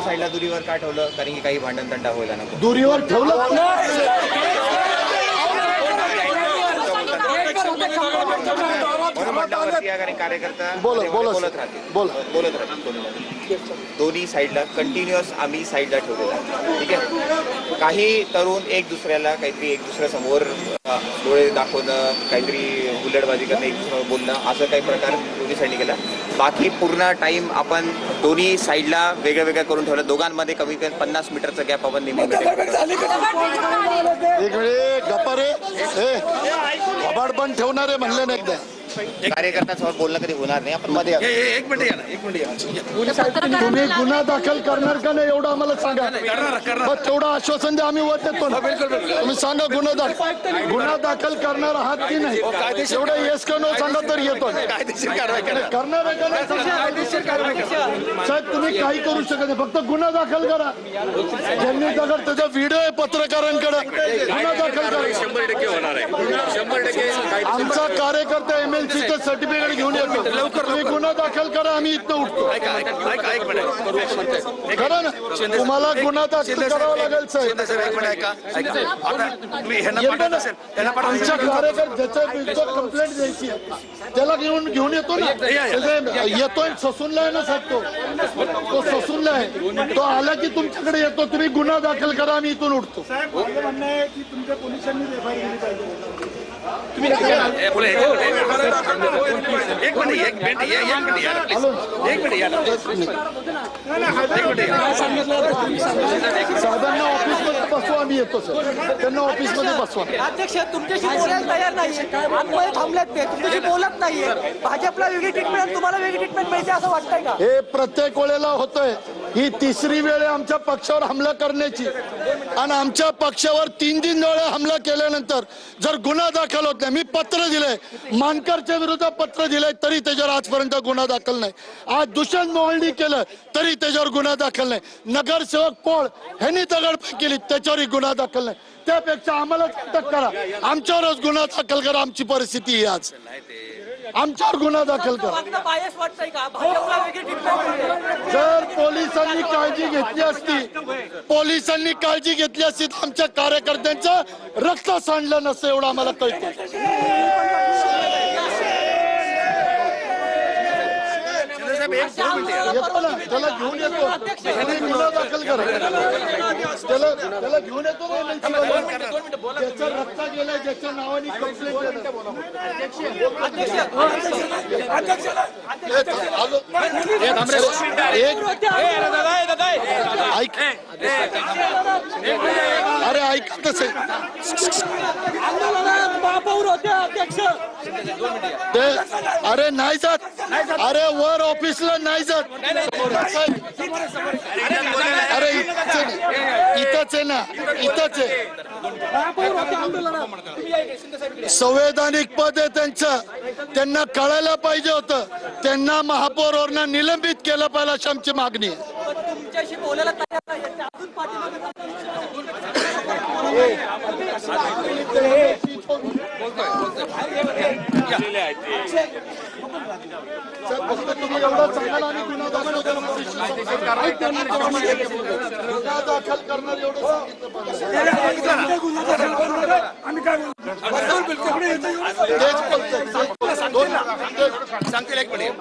दोन्ही साईडला दुरीवर का ठेवलं? कारण की काही भांडण तंटा व्हायला नको. दुरीवर ठेवलं कारण कार्यकर्ता बोलत राहतील. दोन्ही साईडला कंटिन्युअस आम्ही साईडला ठेवलेला आहे. ठीक आहे. काही तरुण एक दुसऱ्याला काहीतरी एक दुसऱ्या समोर डोळे दाखवणं, काहीतरी हुल्लडबाजी करणं, एक दुसऱ्यावर बोलणं, असं काही प्रकार दोन्ही साईडने केला. बाकी पूर्ण टाइम आपण दोन्ही साईडला वेगळं वेगळं करून ठेवलं. दोघांमध्ये कमी कमी 50 मीटरचा गॅप आपण नेहमी एक वेळे गप्पा रे कबाड पण ठेवणारे म्हणले ना एकदा. कार्यकर्ता समोर बोलणं कधी होणार नाही. आपण मध्ये एक मिनिट तुम्ही गुन्हा दाखल करणार का नाही एवढं आम्हाला सांगा. तेवढं आश्वासन द्या, आम्ही वत देतो. तुम्ही सांगा गुन्हा दाखल करणार आहात की नाही. एवढं येस का नो सांगा तर येतो. करणार आहे का नाही साहेब. तुम्ही काही करू शकत नाही, फक्त गुन्हा दाखल करा. ज्यांनी दगड त्याचा व्हिडिओ आहे पत्रकारांकडे, गुन्हा दाखल करा. 100% होणार आहे. 100% आमचा कार्यकर्ता MLCचं सर्टिफिकेट घेऊन येतो. लवकर तुम्ही गुन्हा दाखल करा, आम्ही इथं उठतो. खरं ना, तुम्हाला गुन्हा दाखल करावा लागेल साहेब. आमच्या कार्यकर्ता ज्याच्या विरुद्ध कंप्लेंट द्यायची त्याला घेऊन येतो ना. येतोय ससूनला आहे ना साहेब. तो ससूनला आहे. तो आला की तुमच्याकडे येतो. तुम्ही गुन्हा दाखल करा, आम्ही इथून उठतो. म्हणणं आहे की तुमच्या पोलिसांनी एफआयआर केली पाहिजे. साधारण ऑफिसमध्ये बसवा, आम्ही येतो सर. त्यांना ऑफिसमध्ये बसवा. अध्यक्ष तुमच्याशी बोलायला तयार नाहीये. आतमध्ये थांबलेत ते, तुमच्याशी बोलत नाहीये. भाजपला वेगळी ट्रीटमेंट, तुम्हाला वेगळी ट्रीटमेंट मिळते असं वाटतंय का? हे प्रत्येक वेळेला होतंय. ही तिसरी वेळ आमच्या पक्षावर हमला करण्याची, आणि आमच्या पक्षावर 3 वेळा हमला केल्यानंतर जर गुन्हा दाखल होत नाही. मी पत्र दिलंय, मानकरच्या विरोधात पत्र दिलंय, तरी त्याच्यावर आजपर्यंत गुन्हा दाखल नाही. आज दुष्यंत मोहल्ली केलं तरी त्याच्यावर गुन्हा दाखल नाही. नगरसेवक पोळ ह्यांनी दगडफेक केली, त्याच्यावरही गुन्हा दाखल नाही. त्यापेक्षा आम्हाला अटक करा, आमच्यावरच गुन्हा दाखल करा. आमची परिस्थिती ही आज, आमच्यावर गुन्हा दाखल करा. बायस वाटतंय का? भाजपला वेगळी ट्रीटमेंट. जर पोलिसांनी काळजी घेतली असती, तर आमच्या कार्यकर्त्यांचं रक्त सांडलं नसतं, एवढं आम्हाला कळतं. येतो ना, त्याला घेऊन येतो. गुन्हा दाखल करा. त्याला घेऊन येतो. ज्याचा रक्त गेलाय, ज्याच्या नावाने कंप्लेंट अरे ऐका तसे अरे नाही जात. अरे वर ऑफिसला नाही जात. अरे इथंच आहे ना, इथंच आहे. संवैधानिक पद आहे त्यांचं, त्यांना कळायला पाहिजे होतं. त्यांना महापौरवरनं निलंबित केलं पाहिजे अशी आमची मागणी आहे. तुमच्याशी बोलायला तयार नाहीये. अजून पाठीमागे फक्त तुम्ही एवढं सांगाल आणि गुन्हा दाखल करणार एवढं सांगितलं. सांगतील एक मिनिट.